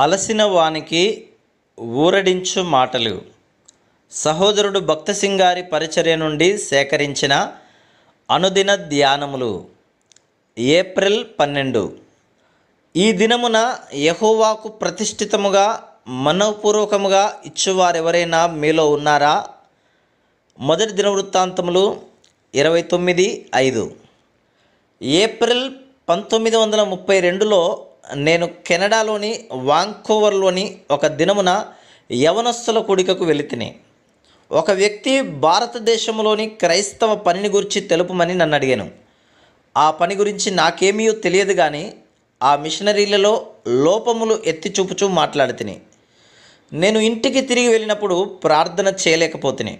అలసిన వానికి ఊరడించు మాటలు. సహోదరుడు భక్తసింగ్ గారి పరిచర్య నుండి సేకరించిన అనుదిన ధ్యానములు. ఏప్రిల్ 12. ఈ దినమున యెహోవాకు ప్రతిష్ఠితముగా మనఃపూర్వకముగా ఇచ్చువారెవరైనా మీలో ఉన్నారా? మొదటి దినవృత్తాంతములు 29:5. ఏప్రిల్ 1932లో నేను కెనడాలోని వాంకోవర్లోని ఒక దినమున యవనస్తుల కూడికకు వెళితిని. ఒక వ్యక్తి భారతదేశంలోని క్రైస్తవ పనిని గురించి తెలుపమని నన్ను అడిగాను. ఆ పని గురించి నాకేమీ తెలియదు, కానీ ఆ మిషనరీలలో లోపములు ఎత్తి చూపుచూ మాట్లాడితిని. నేను ఇంటికి తిరిగి వెళ్ళినప్పుడు ప్రార్థన చేయలేకపోతిని.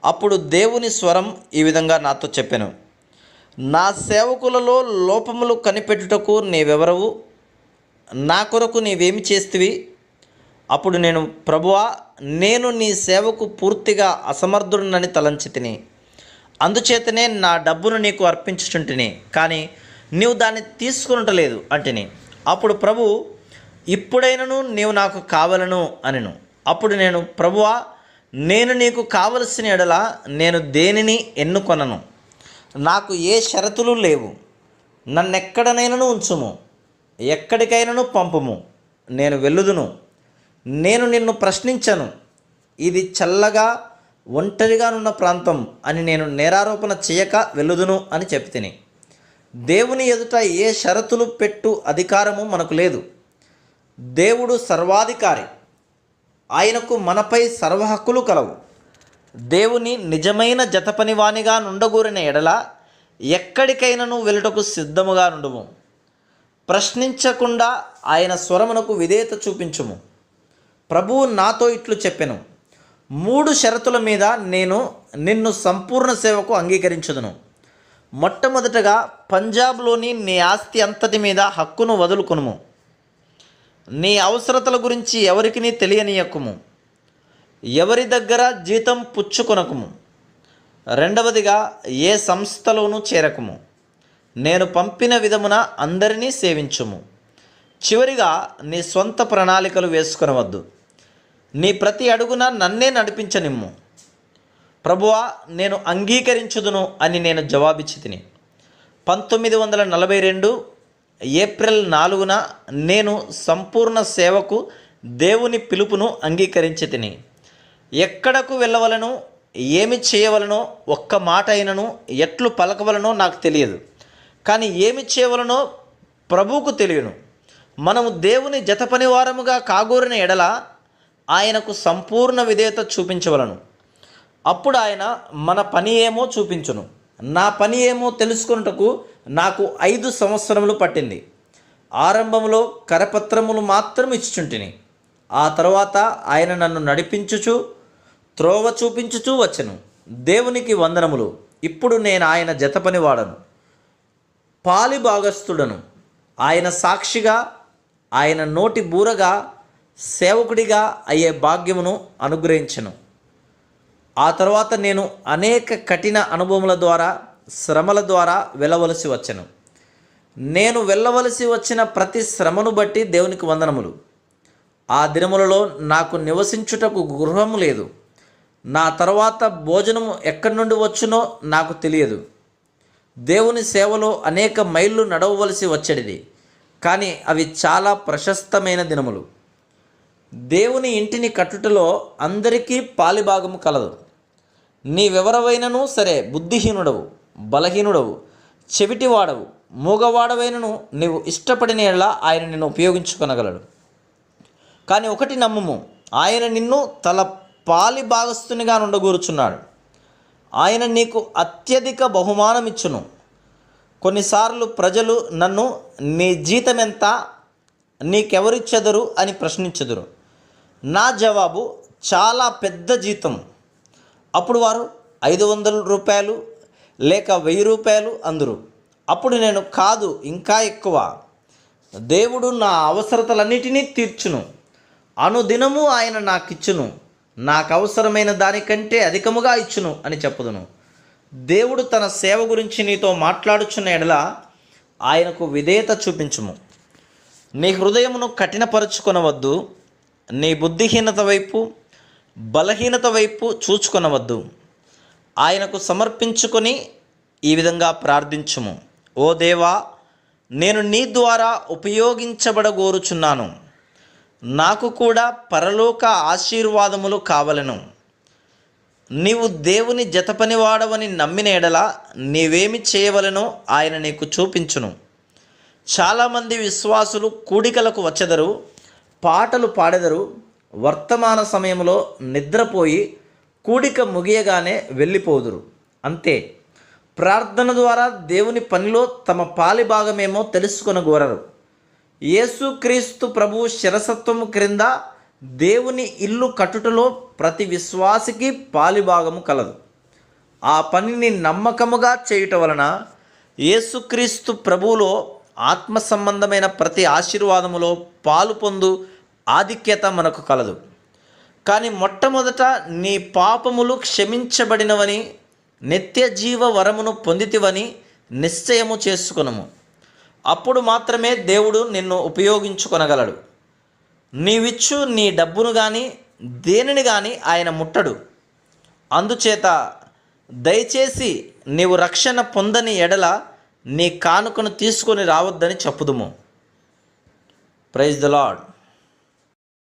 అప్పుడు దేవుని స్వరం ఈ విధంగా నాతో చెప్పెను, నా సేవకులలో లోపములు కనిపెట్టుటకు నీవెవరవు? నా కొరకు నీవేమి చేస్తివి? అప్పుడు నేను, ప్రభువా, నేను నీ సేవకు పూర్తిగా అసమర్థుడనని తలంచితిని. అందుచేతనే నా డబ్బును నీకు అర్పించుచుంటిని, కానీ నీవు దాన్ని తీసుకొనటలేదు అంటిని. అప్పుడు ప్రభు, ఇప్పుడైనను నీవు నాకు కావలను అనెను. అప్పుడు నేను, ప్రభువా, నేను నీకు కావలసిన ఎడల నేను దేనిని ఎన్నుకొనను. నాకు ఏ షరతులు లేవు. నన్నెక్కడనైనను ఉంచుము, ఎక్కడికైనను పంపుము, నేను వెళ్ళుదును. నేను నిన్ను ప్రశ్నించను, ఇది చల్లగా ఒంటరిగానున్న ప్రాంతం అని నేను నేరారోపణ చేయక వెళ్ళుదును అని చెప్తిని. దేవుని ఎదుట ఏ షరతులు పెట్టు అధికారము మనకు లేదు. దేవుడు సర్వాధికారి, ఆయనకు మనపై సర్వహక్కులు కలవు. దేవుని నిజమైన జతపనివానిగా నుండగూరిన ఎడల ఎక్కడికైనను వెళ్ళుటకు సిద్ధముగా నుండుము. ప్రశ్నించకుండా ఆయన స్వరమునకు విధేయత చూపించుము. ప్రభువు నాతో ఇట్లు చెప్పెను, 3 షరతుల మీద నేను నిన్ను సంపూర్ణ సేవకు అంగీకరించుదును. మొట్టమొదటగా పంజాబ్లోని నీ ఆస్తి అంతటి మీద హక్కును వదులుకొనుము. నీ అవసరతల గురించి ఎవరికి తెలియనీయకుము. ఎవరి దగ్గర జీతం పుచ్చుకొనకుము. రెండవదిగా ఏ సంస్థలోనూ చేరకుము. నేను పంపిన విధమున అందరినీ సేవించుము. చివరిగా నీ సొంత ప్రణాళికలు వేసుకొనవద్దు. నీ ప్రతి అడుగున నన్నే నడిపించనిమ్ము. ప్రభువా, నేను అంగీకరించుదును అని నేను జవాబిచ్చితిని. 1942 ఏప్రిల్ 4న నేను సంపూర్ణ సేవకు దేవుని పిలుపును అంగీకరించి తిని. ఎక్కడకు వెళ్ళవలనో, ఏమి చేయవలనో, ఒక్క మాట అయినను ఎట్లు పలకవలనో నాకు తెలియదు, కానీ ఏమి చేయవలనో ప్రభువుకు తెలియను. మనము దేవుని జతపనివారముగా కాగోరిన ఎడల ఆయనకు సంపూర్ణ విధేయత చూపించవలను. అప్పుడు ఆయన మన పని ఏమో చూపించును. నా పని ఏమో తెలుసుకొనుటకు నాకు 5 సంవత్సరములు పట్టింది. ఆరంభంలో కరపత్రములు మాత్రం ఇచ్చుచుంటిని. ఆ తర్వాత ఆయన నన్ను నడిపించుచు త్రోవ చూపించుచూ వచ్చెను. దేవునికి వందనములు. ఇప్పుడు నేను ఆయన జతపని వాడను, పాలి భాగస్థుడను. ఆయన సాక్షిగా, ఆయన నోటి బూరగా సేవకుడిగా అయ్యే భాగ్యమును అనుగ్రహించెను. ఆ తర్వాత నేను అనేక కఠిన అనుభవముల ద్వారా, శ్రమల ద్వారా వెళ్ళవలసి వచ్చెను. నేను వెళ్ళవలసి వచ్చిన ప్రతి శ్రమను బట్టి దేవునికి వందనములు. ఆ దినములలో నాకు నివసించుటకు గృహము లేదు. నా తర్వాత భోజనము ఎక్కడి నుండి వచ్చునో నాకు తెలియదు. దేవుని సేవలో అనేక మైళ్ళు నడవవలసి వచ్చేది, కానీ అవి చాలా ప్రశస్తమైన దినములు. దేవుని ఇంటిని కట్టుటలో అందరికీ పాలిభాగము కలదు. నీవెవరవైనను సరే, బుద్ధిహీనుడవు, బలహీనుడవు, చెవిటివాడవు, మూగవాడవైనను నీవు ఇష్టపడిన యెడల ఆయన నిన్ను ఉపయోగించుకొనగలడు. కానీ ఒకటి నమ్ముము, ఆయన నిన్ను తల పాలి భాగస్థునిగా నుండగూరుచున్నాడు. ఆయన నీకు అత్యధిక బహుమానం ఇచ్చును. కొన్నిసార్లు ప్రజలు నన్ను, నీ జీతం ఎంత, నీకెవరిచ్చెదరు అని ప్రశ్నించెదరు. నా జవాబు, చాలా పెద్ద జీతం. అప్పుడు వారు 500 రూపాయలు లేక 1000 రూపాయలు అందురు. అప్పుడు నేను, కాదు, ఇంకా ఎక్కువ. దేవుడు నా అవసరతలన్నిటినీ తీర్చును. అనుదినము ఆయన నాకిచ్చును. నాకు అవసరమైన దానికంటే అధికముగా ఇచ్చును అని చెప్పుదును. దేవుడు తన సేవ గురించి నీతో మాట్లాడుచున్న ఎడల ఆయనకు విధేయత చూపించుము. నీ హృదయమును కఠినపరుచుకొనవద్దు, నీ బుద్ధిహీనత వైపు బలహీనత వైపు చూచుకొనవద్దు. ఆయనకు సమర్పించుకొని ఈ విధంగా ప్రార్థించుము. ఓ దేవా, నేను నీ ద్వారా ఉపయోగించబడగోరుచున్నాను. నాకు కూడా పరలోక ఆశీర్వాదములు కావలెను. నీవు దేవుని జతపనివాడవని నమ్మిన ఎడల నీవేమి చేయవలెనో ఆయన నీకు చూపించును. చాలామంది విశ్వాసులు కూడికలకు వచ్చెదరు, పాటలు పాడెదరు, వర్తమాన సమయంలో నిద్రపోయి కూడిక ముగియగానే వెళ్ళిపోదురు. అంతే. ప్రార్థన ద్వారా దేవుని పనిలో తమ పాలి భాగమేమో తెలుసుకొనగోరరు. యేసుక్రీస్తు ప్రభు శిరసత్వము క్రింద దేవుని ఇల్లు కట్టుటలో ప్రతి విశ్వాసికి పాలిభాగము కలదు. ఆ పనిని నమ్మకముగా చేయుట వలన యేసుక్రీస్తు ప్రభువులో ఆత్మ సంబంధమైన ప్రతి ఆశీర్వాదములో పాలు పొందు ఆధిక్యత మనకు కలదు. కానీ మొట్టమొదట నీ పాపములు క్షమించబడినవని, నిత్య జీవ వరమును పొందితివని నిశ్చయము చేసుకొనుము. అప్పుడు మాత్రమే దేవుడు నిన్ను ఉపయోగించుకొనగలడు. నీవిచ్చు నీ డబ్బును కానీ దేనిని కానీ ఆయన ముట్టడు. అందుచేత దయచేసి నీవు రక్షణ పొందని ఎడల నీ కానుకను తీసుకొని రావద్దని చెప్పుదుము. Praise the lord.